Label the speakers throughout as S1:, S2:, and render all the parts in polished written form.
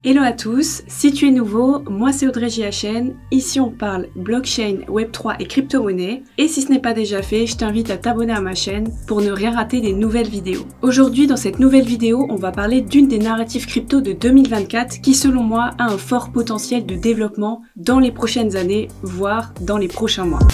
S1: Hello à tous, si tu es nouveau, moi c'est Audrey JHN, ici on parle blockchain, web3 et crypto-monnaie, et si ce n'est pas déjà fait, je t'invite à t'abonner à ma chaîne pour ne rien rater des nouvelles vidéos. Aujourd'hui dans cette nouvelle vidéo, on va parler d'une des narratives crypto de 2024 qui selon moi a un fort potentiel de développement dans les prochaines années, voire dans les prochains mois.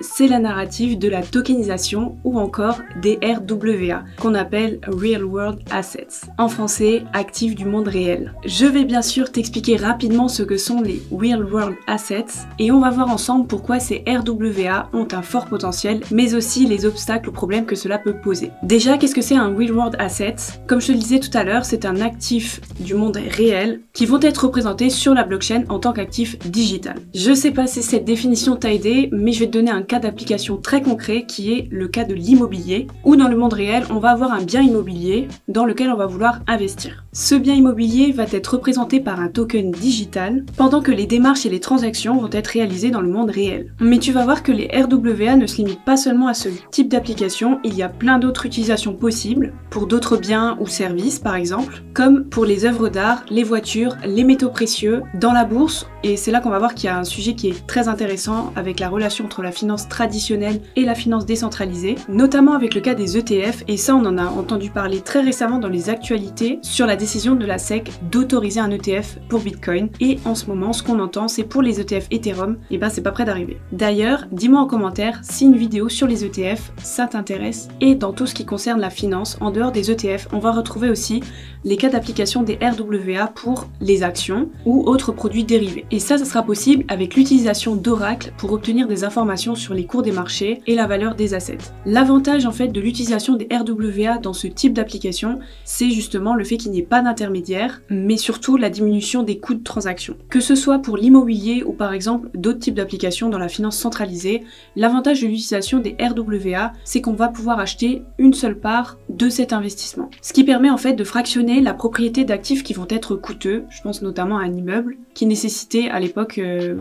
S1: C'est la narrative de la tokenisation ou encore des RWA, qu'on appelle Real World Assets. En français, actifs du monde réel. Je vais bien sûr t'expliquer rapidement ce que sont les Real World Assets et on va voir ensemble pourquoi ces RWA ont un fort potentiel, mais aussi les obstacles ou problèmes que cela peut poser. Déjà, qu'est-ce que c'est un Real World Asset? Comme je te le disais tout à l'heure, c'est un actif du monde réel qui vont être représentés sur la blockchain en tant qu'actif digital. Je sais pas si cette définition t'a aidé, mais je vais te donner un cas d'application très concret qui est le cas de l'immobilier, où dans le monde réel, on va avoir un bien immobilier dans lequel on va vouloir investir. Ce bien immobilier va être représenté par un token digital, pendant que les démarches et les transactions vont être réalisées dans le monde réel. Mais tu vas voir que les RWA ne se limitent pas seulement à ce type d'application, il y a plein d'autres utilisations possibles, pour d'autres biens ou services par exemple, comme pour les œuvres d'art, les voitures, les métaux précieux, dans la bourse, et c'est là qu'on va voir qu'il y a un sujet qui est très intéressant avec la relation entre la finance traditionnelle et la finance décentralisée, notamment avec le cas des ETF, et ça on en a entendu parler très récemment dans les actualités sur la décision de la SEC d'autoriser un ETF pour Bitcoin, et en ce moment ce qu'on entend c'est pour les ETF Ethereum, et ben c'est pas près d'arriver. D'ailleurs, dis-moi en commentaire si une vidéo sur les ETF ça t'intéresse, et dans tout ce qui concerne la finance, en dehors des ETF, on va retrouver aussi les cas d'application des RWA pour les actions ou autres produits dérivés. Et ça sera possible avec l'utilisation d'Oracle pour obtenir des informations sur les cours des marchés et la valeur des assets. L'avantage en fait de l'utilisation des RWA dans ce type d'application, c'est justement le fait qu'il n'y ait pas d'intermédiaire, mais surtout la diminution des coûts de transaction. Que ce soit pour l'immobilier ou par exemple d'autres types d'applications dans la finance centralisée, l'avantage de l'utilisation des RWA, c'est qu'on va pouvoir acheter une seule part de cet investissement. Ce qui permet en fait de fractionner la propriété d'actifs qui vont être coûteux, je pense notamment à un immeuble, qui nécessitait à l'époque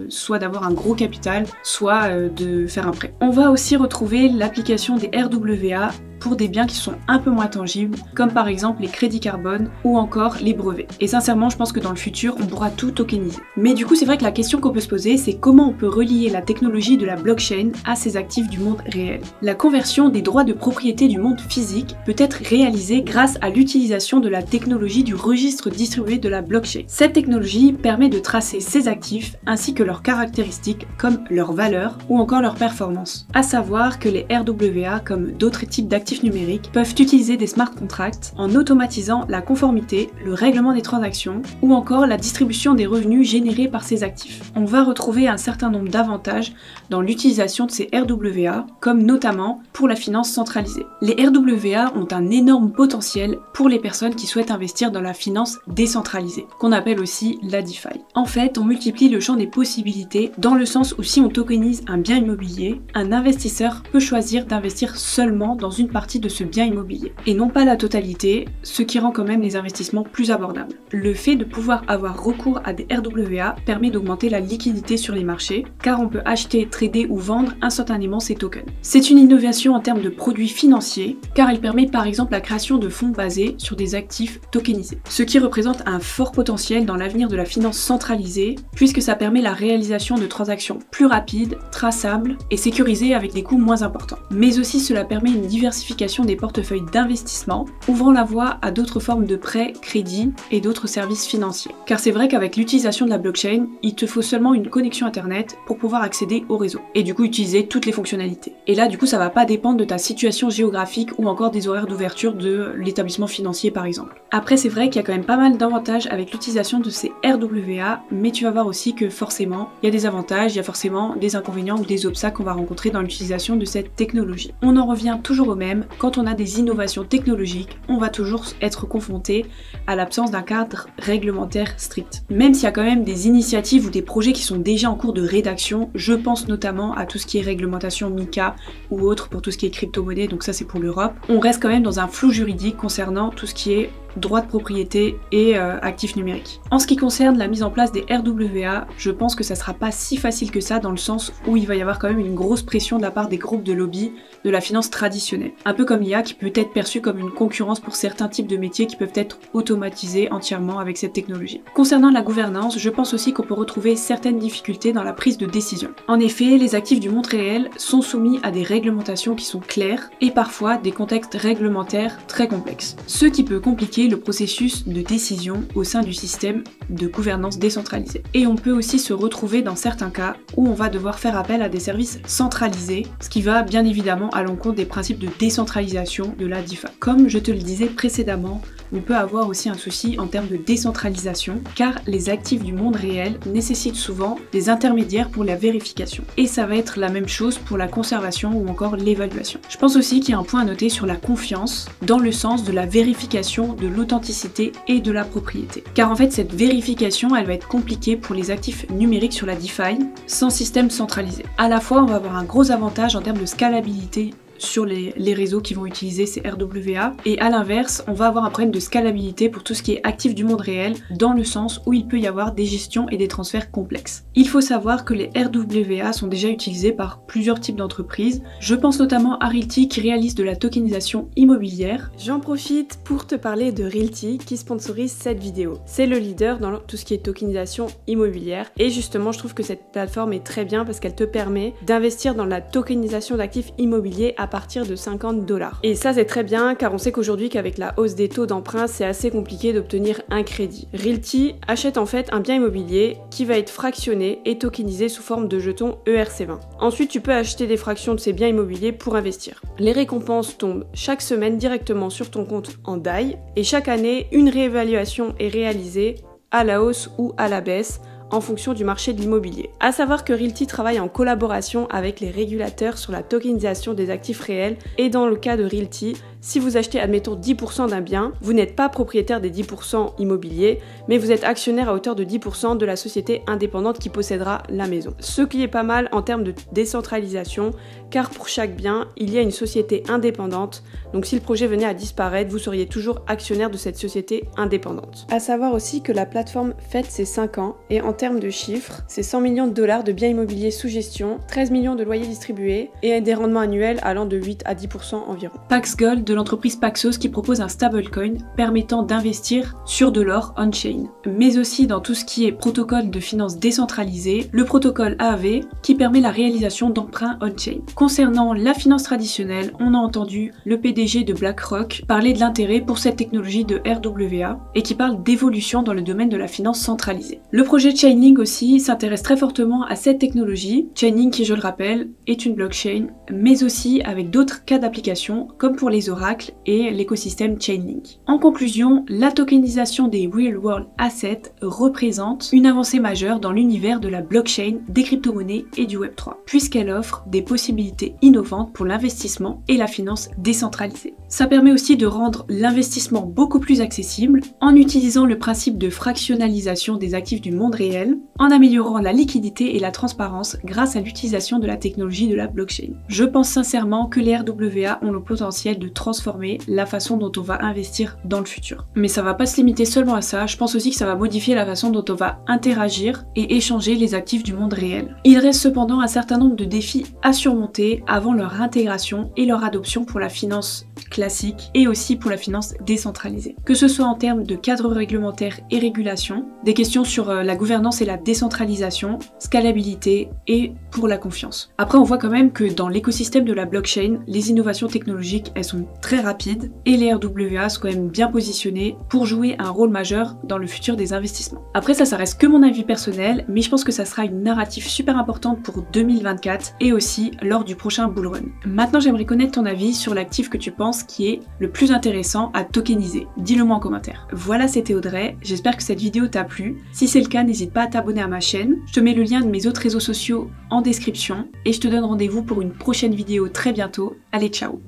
S1: soit d'avoir un gros capital, soit de faire un prêt. On va aussi retrouver l'application des RWA pour des biens qui sont un peu moins tangibles, comme par exemple les crédits carbone ou encore les brevets. Et sincèrement, je pense que dans le futur, on pourra tout tokeniser. Mais du coup, c'est vrai que la question qu'on peut se poser, c'est comment on peut relier la technologie de la blockchain à ces actifs du monde réel. La conversion des droits de propriété du monde physique peut être réalisée grâce à l'utilisation de la technologie du registre distribué de la blockchain. Cette technologie permet de tracer ces actifs ainsi que leurs caractéristiques comme leur valeur ou encore leur performance. À savoir que les RWA, comme d'autres types d'actifs numériques, peuvent utiliser des smart contracts en automatisant la conformité, le règlement des transactions ou encore la distribution des revenus générés par ces actifs. On va retrouver un certain nombre d'avantages dans l'utilisation de ces RWA, comme notamment pour la finance centralisée. Les RWA ont un énorme potentiel pour les personnes qui souhaitent investir dans la finance décentralisée, qu'on appelle aussi la DeFi. En fait, on multiplie le champ des possibilités dans le sens où si on tokenise un bien immobilier, un investisseur peut choisir d'investir seulement dans une partie de ce bien immobilier et non pas la totalité, ce qui rend quand même les investissements plus abordables. Le fait de pouvoir avoir recours à des RWA permet d'augmenter la liquidité sur les marchés car on peut acheter, trader ou vendre instantanément ces tokens. C'est une innovation en termes de produits financiers car elle permet par exemple la création de fonds basés sur des actifs tokenisés, ce qui représente un fort potentiel dans l'avenir de la finance centralisée puisque ça permet la réalisation de transactions plus rapides, traçables et sécurisées avec des coûts moins importants. Mais aussi cela permet une diversification des portefeuilles d'investissement, ouvrant la voie à d'autres formes de prêts, crédits et d'autres services financiers. Car c'est vrai qu'avec l'utilisation de la blockchain, il te faut seulement une connexion internet pour pouvoir accéder au réseau et du coup utiliser toutes les fonctionnalités. Et là du coup ça va pas dépendre de ta situation géographique ou encore des horaires d'ouverture de l'établissement financier par exemple. Après c'est vrai qu'il y a quand même pas mal d'avantages avec l'utilisation de ces RWA, mais tu vas voir aussi que forcément il y a des avantages, il y a forcément des inconvénients ou des obstacles qu'on va rencontrer dans l'utilisation de cette technologie. On en revient toujours au même, quand on a des innovations technologiques, on va toujours être confronté à l'absence d'un cadre réglementaire strict. Même s'il y a quand même des initiatives ou des projets qui sont déjà en cours de rédaction, je pense notamment à tout ce qui est réglementation MiCA ou autre pour tout ce qui est crypto-monnaie, donc ça c'est pour l'Europe. On reste quand même dans un flou juridique concernant tout ce qui est droits de propriété et actifs numériques. En ce qui concerne la mise en place des RWA, je pense que ça sera pas si facile que ça dans le sens où il va y avoir quand même une grosse pression de la part des groupes de lobby de la finance traditionnelle. Un peu comme l'IA qui peut être perçue comme une concurrence pour certains types de métiers qui peuvent être automatisés entièrement avec cette technologie. Concernant la gouvernance, je pense aussi qu'on peut retrouver certaines difficultés dans la prise de décision. En effet, les actifs du monde réel sont soumis à des réglementations qui sont claires et parfois des contextes réglementaires très complexes, ce qui peut compliquer le processus de décision au sein du système de gouvernance décentralisée. Et on peut aussi se retrouver dans certains cas où on va devoir faire appel à des services centralisés, ce qui va bien évidemment à l'encontre des principes de décentralisation de la DeFi. Comme je te le disais précédemment, on peut avoir aussi un souci en termes de décentralisation, car les actifs du monde réel nécessitent souvent des intermédiaires pour la vérification. Et ça va être la même chose pour la conservation ou encore l'évaluation. Je pense aussi qu'il y a un point à noter sur la confiance, dans le sens de la vérification de l'authenticité et de la propriété. Car en fait, cette vérification, elle va être compliquée pour les actifs numériques sur la DeFi, sans système centralisé. À la fois, on va avoir un gros avantage en termes de scalabilité sur les réseaux qui vont utiliser ces RWA, et à l'inverse, on va avoir un problème de scalabilité pour tout ce qui est actif du monde réel, dans le sens où il peut y avoir des gestions et des transferts complexes. Il faut savoir que les RWA sont déjà utilisés par plusieurs types d'entreprises. Je pense notamment à Realty qui réalise de la tokenisation immobilière. J'en profite pour te parler de Realty qui sponsorise cette vidéo. C'est le leader dans tout ce qui est tokenisation immobilière, et justement je trouve que cette plateforme est très bien parce qu'elle te permet d'investir dans la tokenisation d'actifs immobiliers à partir de 50 $. Et ça c'est très bien car on sait qu'aujourd'hui qu'avec la hausse des taux d'emprunt c'est assez compliqué d'obtenir un crédit. Realty achète en fait un bien immobilier qui va être fractionné et tokenisé sous forme de jetons ERC20. Ensuite tu peux acheter des fractions de ces biens immobiliers pour investir. Les récompenses tombent chaque semaine directement sur ton compte en DAI et chaque année une réévaluation est réalisée à la hausse ou à la baisse en fonction du marché de l'immobilier. À savoir que Realty travaille en collaboration avec les régulateurs sur la tokenisation des actifs réels, et dans le cas de Realty, si vous achetez admettons 10% d'un bien, vous n'êtes pas propriétaire des 10% immobiliers, mais vous êtes actionnaire à hauteur de 10% de la société indépendante qui possédera la maison. Ce qui est pas mal en termes de décentralisation, car pour chaque bien, il y a une société indépendante, donc si le projet venait à disparaître, vous seriez toujours actionnaire de cette société indépendante. À savoir aussi que la plateforme fête ses 5 ans, et en termes de chiffres, c'est 100 millions de dollars de biens immobiliers sous gestion, 13 millions de loyers distribués, et des rendements annuels allant de 8 à 10% environ. Pax Gold de l'entreprise Paxos qui propose un stablecoin permettant d'investir sur de l'or on-chain, mais aussi dans tout ce qui est protocole de finance décentralisé, le protocole AAV qui permet la réalisation d'emprunts on-chain. Concernant la finance traditionnelle, on a entendu le PDG de BlackRock parler de l'intérêt pour cette technologie de RWA et qui parle d'évolution dans le domaine de la finance centralisée. Le projet Chainlink aussi s'intéresse très fortement à cette technologie. Chainlink qui, je le rappelle, est une blockchain, mais aussi avec d'autres cas d'application comme pour les oracles et l'écosystème Chainlink. En conclusion, la tokenisation des Real World Assets représente une avancée majeure dans l'univers de la blockchain, des crypto-monnaies et du Web3, puisqu'elle offre des possibilités innovantes pour l'investissement et la finance décentralisée. Ça permet aussi de rendre l'investissement beaucoup plus accessible en utilisant le principe de fractionnalisation des actifs du monde réel, en améliorant la liquidité et la transparence grâce à l'utilisation de la technologie de la blockchain. Je pense sincèrement que les RWA ont le potentiel de transformer la façon dont on va investir dans le futur. Mais ça va pas se limiter seulement à ça, je pense aussi que ça va modifier la façon dont on va interagir et échanger les actifs du monde réel. Il reste cependant un certain nombre de défis à surmonter avant leur intégration et leur adoption pour la finance classique et aussi pour la finance décentralisée. Que ce soit en termes de cadre réglementaire et régulation, des questions sur la gouvernance et la décentralisation, scalabilité et pour la confiance. Après, on voit quand même que dans l'écosystème de la blockchain, les innovations technologiques, elles sont très rapides et les RWA sont quand même bien positionnés pour jouer un rôle majeur dans le futur des investissements. Après ça reste que mon avis personnel, mais je pense que ça sera une narrative super importante pour 2024 et aussi lors du prochain bull run. Maintenant, j'aimerais connaître ton avis sur l'actif que tu penses qui est le plus intéressant à tokeniser. Dis-le moi en commentaire. Voilà, c'était Audrey, j'espère que cette vidéo t'a plu. Si c'est le cas, n'hésite pas à t'abonner à ma chaîne. Je te mets le lien de mes autres réseaux sociaux en description et je te donne rendez-vous pour une prochaine vidéo très bientôt. Allez, ciao!